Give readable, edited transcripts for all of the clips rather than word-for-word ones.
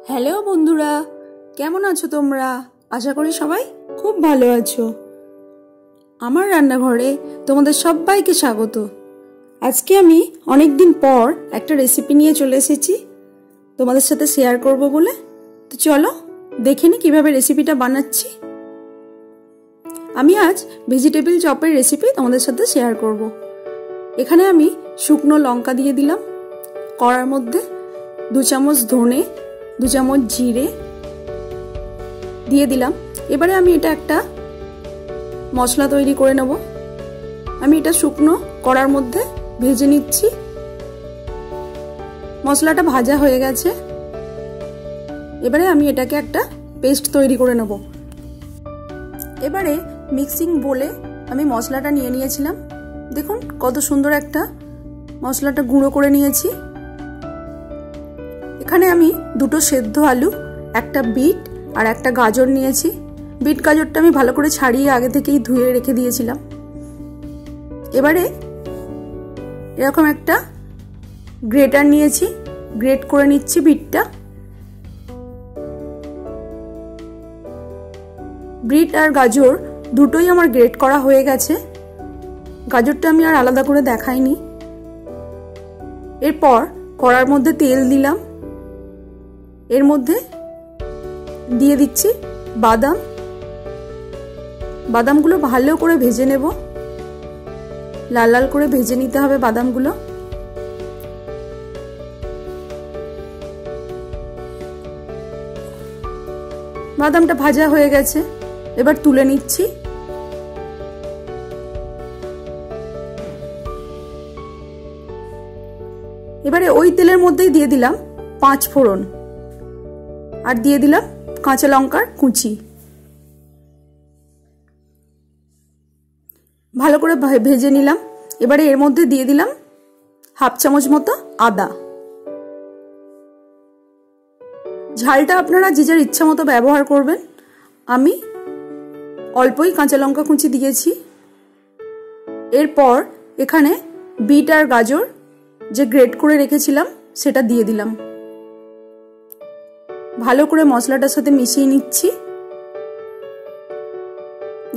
Hello বন্ধুরা, কেমন আছো তোমরা? আশা করি সবাই খুব ভালো আছো। আমার রান্নাঘরে তোমাদের সবাইকে স্বাগত। আজকে আমি অনেক দিন পর একটা রেসিপি নিয়ে চলে এসেছি তোমাদের সাথে শেয়ার করব বলে। তো চলো দেখে নি কিভাবে রেসিপিটা বানাচ্ছি। আমি আজ ভেজিটেবিল চপের রেসিপি তোমাদের সাথে শেয়ার করব। এখানে আমি শুকনো লঙ্কা দিয়ে দিলাম কড়ার মধ্যে, 2 চামচ ধনে, 2 চামচ জিরে দিয়ে দিলাম। এবারে আমি এটা একটা মশলা তৈরি করে নেব। আমি এটা শুকনো কড়ার মধ্যে ভেজে নিচ্ছি। মশলাটা ভাজা হয়ে গেছে। এবারে আমি এটাকে একটা পেস্ট তৈরি করে নেব। এবারে মিক্সিং বোলে আমি মশলাটা নিয়ে নিয়েছিলাম। দেখুন কত সুন্দর একটা মশলাটা গুঁড়ো করে নিয়েছি। এখানে আমি 2টো সেদ্ধ আলু, একটা বিট আর একটা গাজর নিয়েছি। বিট গাজরটা আমি ভালো করে ছাড়িয়ে আগে থেকেই ধুয়ে রেখে দিয়েছিলাম। এবারে এরকম একটা গ্রেটার নিয়েছি, গ্রেট করে নিচ্ছি বিটটা। বিট আর গাজর দুটোই আমার গ্রেট করা হয়ে গেছে। গাজরটা আমি আর আলাদা করে দেখাইনি। এরপর কড়ার মধ্যে তেল দিলাম। এর মধ্যে দিয়ে দিচ্ছি বাদাম। বাদামগুলো ভালো করে ভেজে নেব, লাল লাল করে ভেজে নিতে হবে বাদামগুলো। বাদামটা ভাজা হয়ে গেছে, এবার তুলে নিচ্ছি। এবারে ওই তেলের মধ্যেই দিয়ে দিলাম 5 ফোড়ন আর দিয়ে দিলাম কাঁচা লঙ্কার কুচি। ভালো করে ভেজে নিলাম। এবারে এর মধ্যে দিয়ে দিলাম 1/2 চামচ মতো আদা। ঝালটা আপনারা যে যার ইচ্ছা মতো ব্যবহার করবেন। আমি অল্পই কাঁচা লঙ্কা কুচি দিয়েছি। এরপর এখানে বিট আর গাজর যে গ্রেট করে রেখেছিলাম সেটা দিয়ে দিলাম। ভালো করে মশলাটার সাথে মিশিয়ে নিচ্ছি।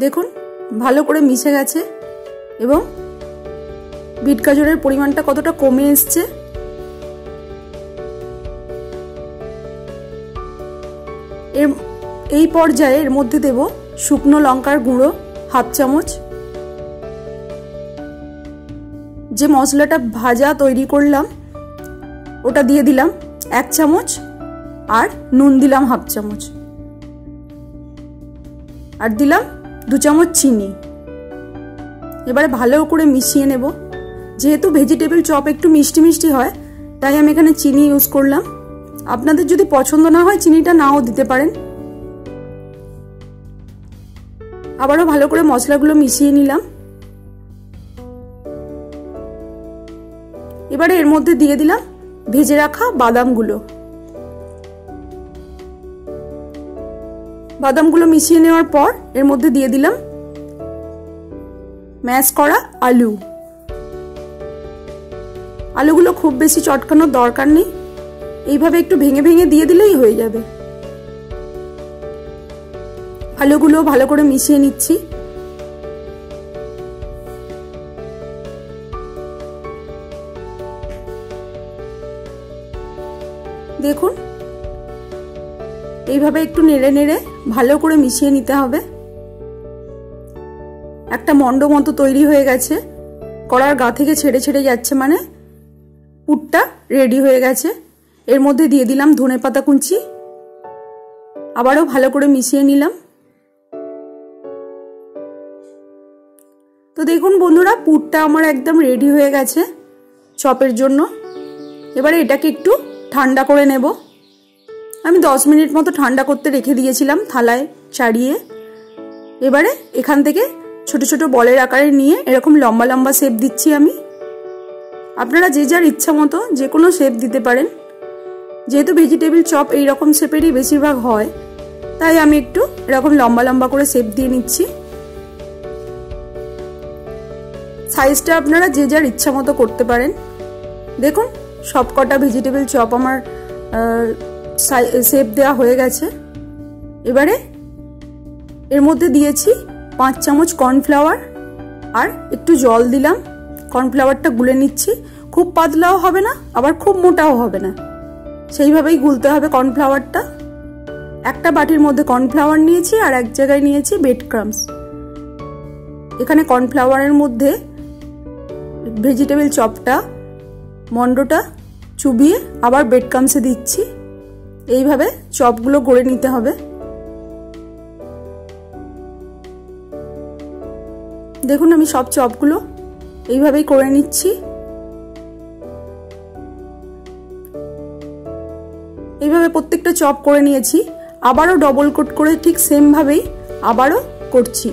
দেখুন ভালো করে মিশে গেছে এবং বিট গাজরের পরিমাণটা কতটা কমে এসছে। এই পর্যায়ে এর মধ্যে দেব শুকনো লঙ্কার গুঁড়ো 1/2 চামচ। যে মশলাটা ভাজা তৈরি করলাম ওটা দিয়ে দিলাম 1 চামচ আর নুন দিলাম 1/2 চামচ আর দিলাম 2 চামচ চিনি। এবারে ভালো করে মিশিয়ে নেব। যেহেতু ভেজিটেবল চপ একটু মিষ্টি মিষ্টি হয় তাই আমি এখানে চিনি ইউজ করলাম। আপনাদের যদি পছন্দ না হয় চিনিটা নাও দিতে পারেন। আবারও ভালো করে মশলাগুলো মিশিয়ে নিলাম। এবারে এর মধ্যে দিয়ে দিলাম ভেজে রাখা বাদামগুলো। বাদামগুলো মিশিয়ে নেওয়ার পর এর মধ্যে দিয়ে দিলাম ম্যাশ করা আলু। আলুগুলো খুব বেশি চটকানোর দরকার নেই, এইভাবে একটু ভেঙে ভেঙে দিয়ে দিলেই হয়ে যাবে। আলুগুলো ভালো করে মিশিয়ে নিচ্ছি। দেখুন এইভাবে একটু নেড়ে নেড়ে ভালো করে মিশিয়ে নিতে হবে। একটা মন্ড মতো তৈরি হয়ে গেছে। কড়ার গা থেকে ছেড়ে ছেড়ে যাচ্ছে, মানে পুরটা রেডি হয়ে গেছে। এর মধ্যে দিয়ে দিলাম ধনেপাতা কুচি। আবারও ভালো করে মিশিয়ে নিলাম। তো দেখুন বন্ধুরা, পুরটা আমার একদম রেডি হয়ে গেছে চপের জন্য। এবারে এটাকে একটু ঠান্ডা করে নেব। আমি 10 মিনিট মতো ঠান্ডা করতে রেখে দিয়েছিলাম থালায় চাড়িয়ে। এবারে এখান থেকে ছোট ছোট বলের আকারে নিয়ে এরকম লম্বা লম্বা শেপ দিচ্ছি আমি। আপনারা যে যার ইচ্ছা মতো যে কোনো শেপ দিতে পারেন। যেহেতু ভেজিটেবল চপ এইরকম শেপেরই বেশিরভাগ হয় তাই আমি একটু এরকম লম্বা লম্বা করে শেপ দিয়ে নিচ্ছি। সাইজটা আপনারা যে যার ইচ্ছা মতো করতে পারেন। দেখুন সবকটা ভেজিটেবল চপ আমার শেপ দেওয়া হয়ে গেছে। এবারে এর মধ্যে দিয়েছি 5 চামচ কর্নফ্লাওয়ার আর একটু জল দিলাম। কর্নফ্লাওয়ারটা গুলে নিচ্ছি, খুব পাতলাও হবে না আবার খুব মোটাও হবে না, সেইভাবেই গুলতে হবে কর্নফ্লাওয়ারটা। একটা বাটির মধ্যে কর্নফ্লাওয়ার নিয়েছি আর এক জায়গায় নিয়েছি ব্রেড ক্রাম্বস। এখানে কর্নফ্লাওয়ারের মধ্যে ভেজিটেবল চপটা মন্ডটা চুবিয়ে আবার ব্রেড ক্রাম্বসে দিচ্ছি। এইভাবে চপগুলো গড়ে নিতে হবে। দেখুন আমি সব চপগুলো এইভাবেই করে নিচ্ছি। এইভাবে প্রত্যেকটা চপ করে নিয়েছি। আবারও ডবল কোট করে ঠিক সেম ভাবেই আবারও করছি।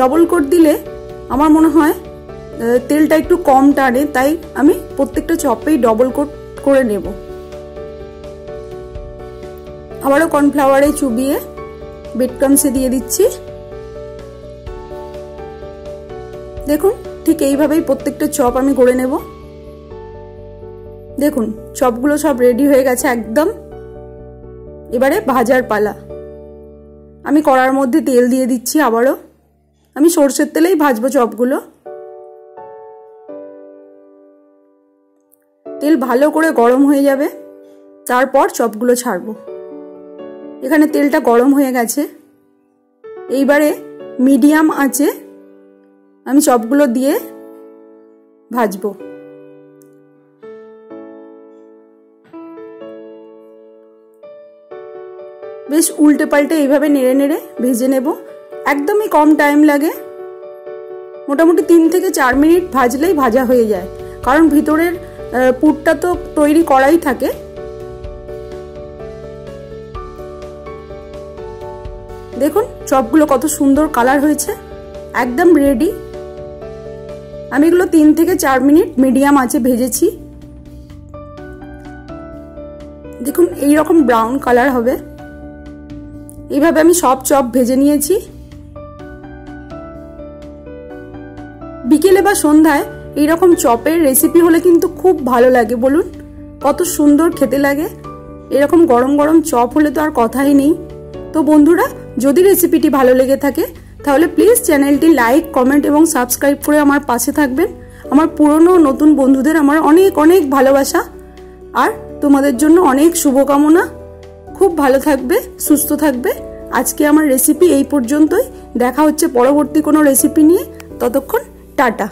ডবল কোট দিলে আমার মনে হয় তেলটা একটু কম টানে, তাই আমি প্রত্যেকটা চপেই ডবল কোট করে নেব। আবারও কর্নফ্লাওয়ারে চুবিয়ে ব্রেড ক্রাম্বসে দিয়ে দিচ্ছি। দেখুন ঠিক এইভাবেই প্রত্যেকটা চপ আমি গড়ে নেব। দেখুন চপগুলো সব রেডি হয়ে গেছে একদম। এবারে ভাজার পালা। আমি কড়ার মধ্যে তেল দিয়ে দিচ্ছি। আবারও আমি সরষের তেলেই ভাজবো চপগুলো। তেল ভালো করে গরম হয়ে যাবে, তারপর চপগুলো ছাড়বো। এখানে তেলটা গরম হয়ে গেছে। এইবারে মিডিয়াম আঁচে আমি চপগুলো দিয়ে ভাজবো। বেশ উল্টে পাল্টে এইভাবে নেড়ে নেড়ে ভেজে নেব। একদমই কম টাইম লাগে, মোটামুটি 3 থেকে 4 মিনিট ভাজলেই ভাজা হয়ে যায়, কারণ ভিতরের পুরটা তো তৈরি করাই থাকে। দেখুন চপগুলো কত সুন্দর কালার হয়েছে, একদম রেডি। আমি এগুলো 3 থেকে 4 মিনিট মিডিয়াম আঁচে ভেজেছি। দেখুন এই রকম ব্রাউন কালার হবে। এইভাবে আমি সব চপ ভেজে নিয়েছি। বিকেলে বা সন্ধ্যায় এইরকম চপের রেসিপি হলে কিন্তু খুব ভালো লাগে। বলুন কত সুন্দর খেতে লাগে। এরকম গরম গরম চপ হলে তো আর কথাই নেই। তো বন্ধুরা, যদি রেসিপিটি ভালো লেগে থাকে তাহলে প্লিজ চ্যানেলটি লাইক, কমেন্ট এবং সাবস্ক্রাইব করে আমার পাশে থাকবেন। আমার পুরনো নতুন বন্ধুদের আমার অনেক অনেক ভালোবাসা আর তোমাদের জন্য অনেক শুভকামনা। খুব ভালো থাকবে, সুস্থ থাকবে। আজকে আমার রেসিপি এই পর্যন্তই। দেখা হচ্ছে পরবর্তী কোনো রেসিপি নিয়ে। ততক্ষণ টাটা।